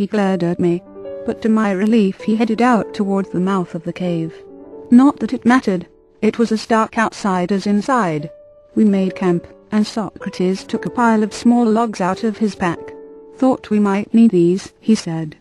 He glared at me, but to my relief he headed out towards the mouth of the cave. Not that it mattered, it was as dark outside as inside. We made camp, and Socrates took a pile of small logs out of his pack. "Thought we might need these," he said.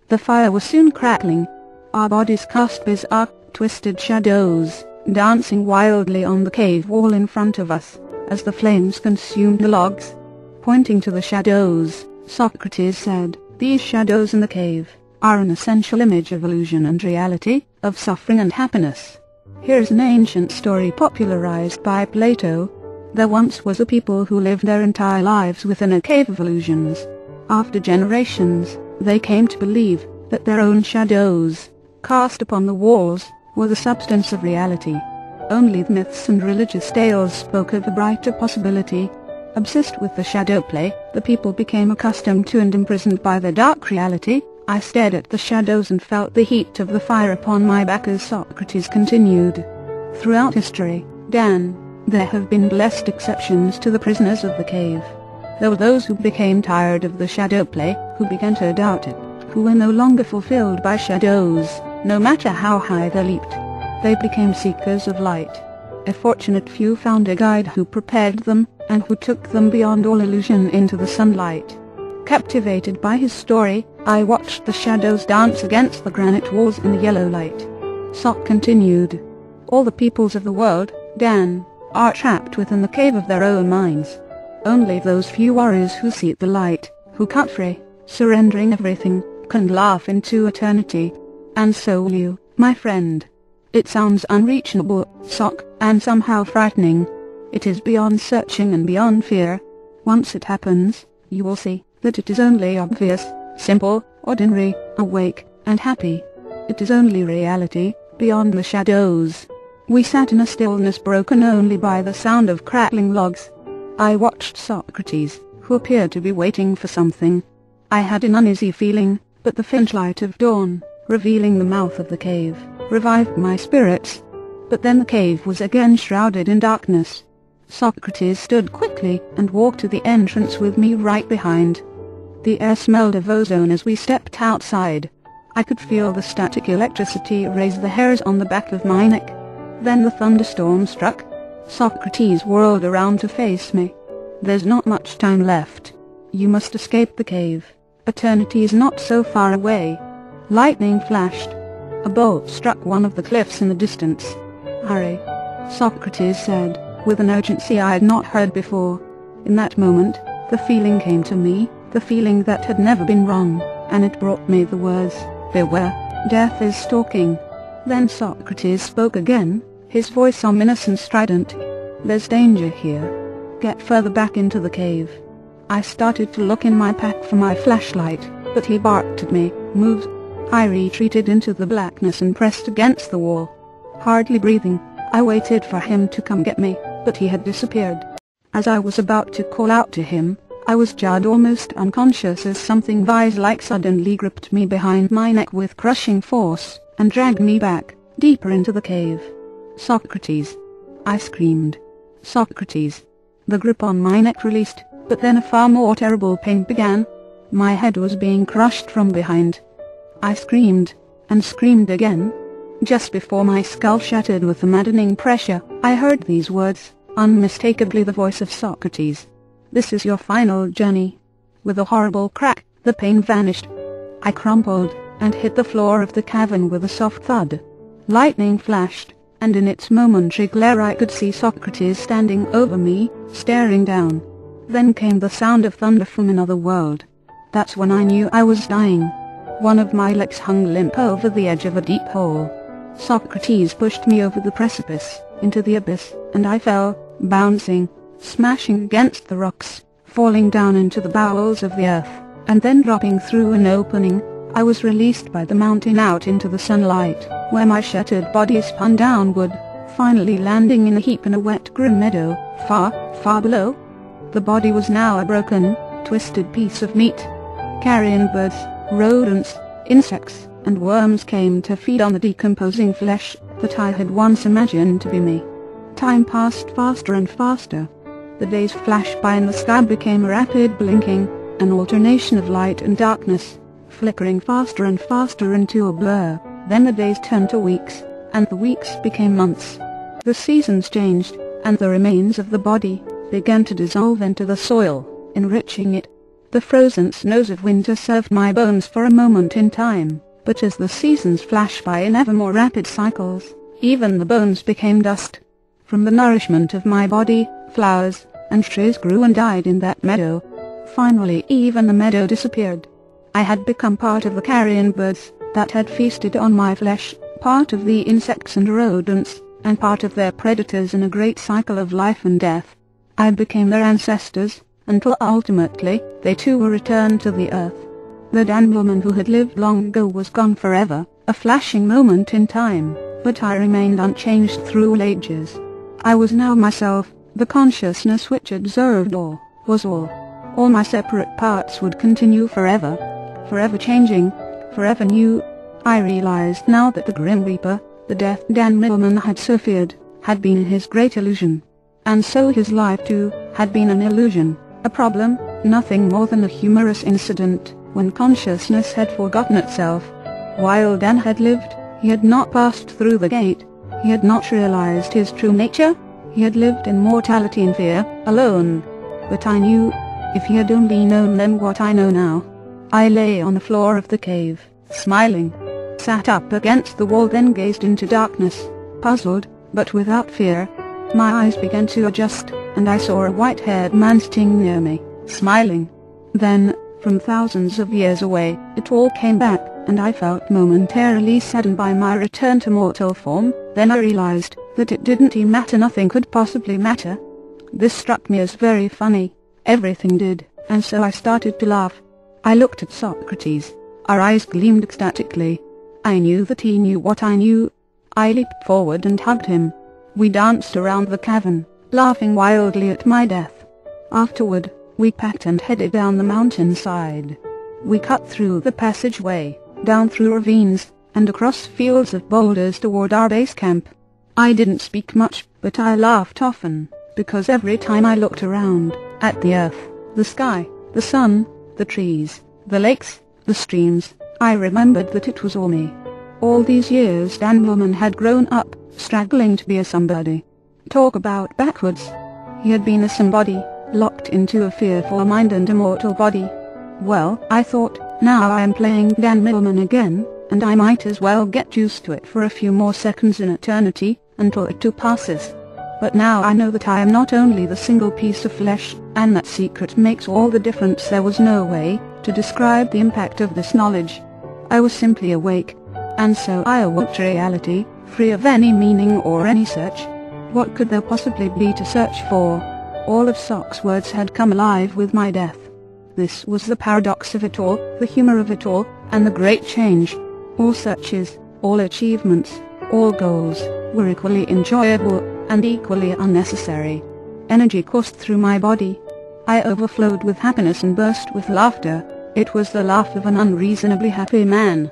The fire was soon crackling. Our bodies cast bizarre, twisted shadows, dancing wildly on the cave wall in front of us, as the flames consumed the logs. Pointing to the shadows, Socrates said, "These shadows in the cave are an essential image of illusion and reality, of suffering and happiness. Here's an ancient story popularized by Plato. There once was a people who lived their entire lives within a cave of illusions. After generations, they came to believe that their own shadows, cast upon the walls, were the substance of reality. Only the myths and religious tales spoke of a brighter possibility. Obsessed with the shadow play, the people became accustomed to and imprisoned by their dark reality. I stared at the shadows and felt the heat of the fire upon my back as Socrates continued. Throughout history, Dan, there have been blessed exceptions to the prisoners of the cave. There were those who became tired of the shadow play, who began to doubt it, who were no longer fulfilled by shadows, no matter how high they leaped. They became seekers of light. A fortunate few found a guide who prepared them, and who took them beyond all illusion into the sunlight. Captivated by his story, I watched the shadows dance against the granite walls in the yellow light. Sock continued. All the peoples of the world, Dan, are trapped within the cave of their own minds. Only those few warriors who seek the light, who cut free, surrendering everything, can laugh into eternity. And so will you, my friend. It sounds unreachable, Sock, and somehow frightening. It is beyond searching and beyond fear. Once it happens, you will see that it is only obvious, simple, ordinary, awake, and happy. It is only reality, beyond the shadows. We sat in a stillness broken only by the sound of crackling logs. I watched Socrates, who appeared to be waiting for something. I had an uneasy feeling, but the faint light of dawn, revealing the mouth of the cave, revived my spirits. But then the cave was again shrouded in darkness. Socrates stood quickly and walked to the entrance with me right behind. The air smelled of ozone as we stepped outside. I could feel the static electricity raise the hairs on the back of my neck. Then the thunderstorm struck. Socrates whirled around to face me. "There's not much time left. You must escape the cave. Eternity is not so far away." Lightning flashed. A bolt struck one of the cliffs in the distance. "Hurry," Socrates said, with an urgency I had not heard before. In that moment, the feeling came to me, the feeling that had never been wrong, and it brought me the words, "Beware, death is stalking." Then Socrates spoke again, his voice ominous and strident. "There's danger here. Get further back into the cave." I started to look in my pack for my flashlight, but he barked at me, "Move." I retreated into the blackness and pressed against the wall. Hardly breathing, I waited for him to come get me, but he had disappeared. As I was about to call out to him, I was jarred almost unconscious as something vise-like suddenly gripped me behind my neck with crushing force, and dragged me back, deeper into the cave. "Socrates!" I screamed. "Socrates!" The grip on my neck released, but then a far more terrible pain began. My head was being crushed from behind. I screamed, and screamed again. Just before my skull shattered with the maddening pressure, I heard these words, unmistakably the voice of Socrates. "This is your final journey." With a horrible crack, the pain vanished. I crumpled, and hit the floor of the cavern with a soft thud. Lightning flashed, and in its momentary glare I could see Socrates standing over me, staring down. Then came the sound of thunder from another world. That's when I knew I was dying. One of my legs hung limp over the edge of a deep hole. Socrates pushed me over the precipice, into the abyss, and I fell, bouncing, smashing against the rocks, falling down into the bowels of the earth, and then dropping through an opening. I was released by the mountain out into the sunlight, where my shattered body spun downward, finally landing in a heap in a wet green meadow, far, far below. The body was now a broken, twisted piece of meat. Carrion birds, rodents, insects, and worms came to feed on the decomposing flesh that I had once imagined to be me. Time passed faster and faster. The days flashed by and the sky became a rapid blinking, an alternation of light and darkness. flickering faster and faster into a blur. Then the days turned to weeks, and the weeks became months. The seasons changed, and the remains of the body began to dissolve into the soil, enriching it. The frozen snows of winter served my bones for a moment in time, but as the seasons flashed by in ever more rapid cycles, even the bones became dust. From the nourishment of my body, flowers and trees grew and died in that meadow. Finally even the meadow disappeared. I had become part of the carrion birds that had feasted on my flesh, part of the insects and rodents, and part of their predators in a great cycle of life and death. I became their ancestors, until ultimately they too were returned to the earth. The Dan woman who had lived long ago was gone forever, a flashing moment in time, but I remained unchanged through all ages. I was now myself, the consciousness which observed all, was all. All my separate parts would continue forever, forever changing, forever new. I realized now that the Grim Reaper, the death Dan Millman had so feared, had been his great illusion. And so his life too had been an illusion, a problem, nothing more than a humorous incident, when consciousness had forgotten itself. While Dan had lived, he had not passed through the gate. He had not realized his true nature. He had lived in mortality and fear, alone. But I knew, if he had only known then what I know now. I lay on the floor of the cave, smiling, sat up against the wall, then gazed into darkness, puzzled, but without fear. My eyes began to adjust, and I saw a white-haired man sitting near me, smiling. Then, from thousands of years away, it all came back, and I felt momentarily saddened by my return to mortal form. Then I realized that it didn't matter, nothing could possibly matter. This struck me as very funny. Everything did, and so I started to laugh. I looked at Socrates. Our eyes gleamed ecstatically. I knew that he knew what I knew. I leaped forward and hugged him. We danced around the cavern, laughing wildly at my death. Afterward, we packed and headed down the mountainside. We cut through the passageway, down through ravines, and across fields of boulders toward our base camp. I didn't speak much, but I laughed often, because every time I looked around, at the earth, the sky, the sun, the trees, the lakes, the streams, I remembered that it was all me. All these years Dan Woman had grown up, struggling to be a somebody. Talk about backwards. He had been a somebody, locked into a fearful mind and a mortal body. Well, I thought, now I am playing Dan Millman again, and I might as well get used to it for a few more seconds in eternity, until it too passes. But now I know that I am not only the single piece of flesh, and that secret makes all the difference. There was no way to describe the impact of this knowledge. I was simply awake, and so I awoke to reality, free of any meaning or any search. What could there possibly be to search for? All of Soc's words had come alive with my death. This was the paradox of it all, the humor of it all, and the great change. All searches, all achievements, all goals, were equally enjoyable, and equally unnecessary. Energy coursed through my body. I overflowed with happiness and burst with laughter. It was the laugh of an unreasonably happy man.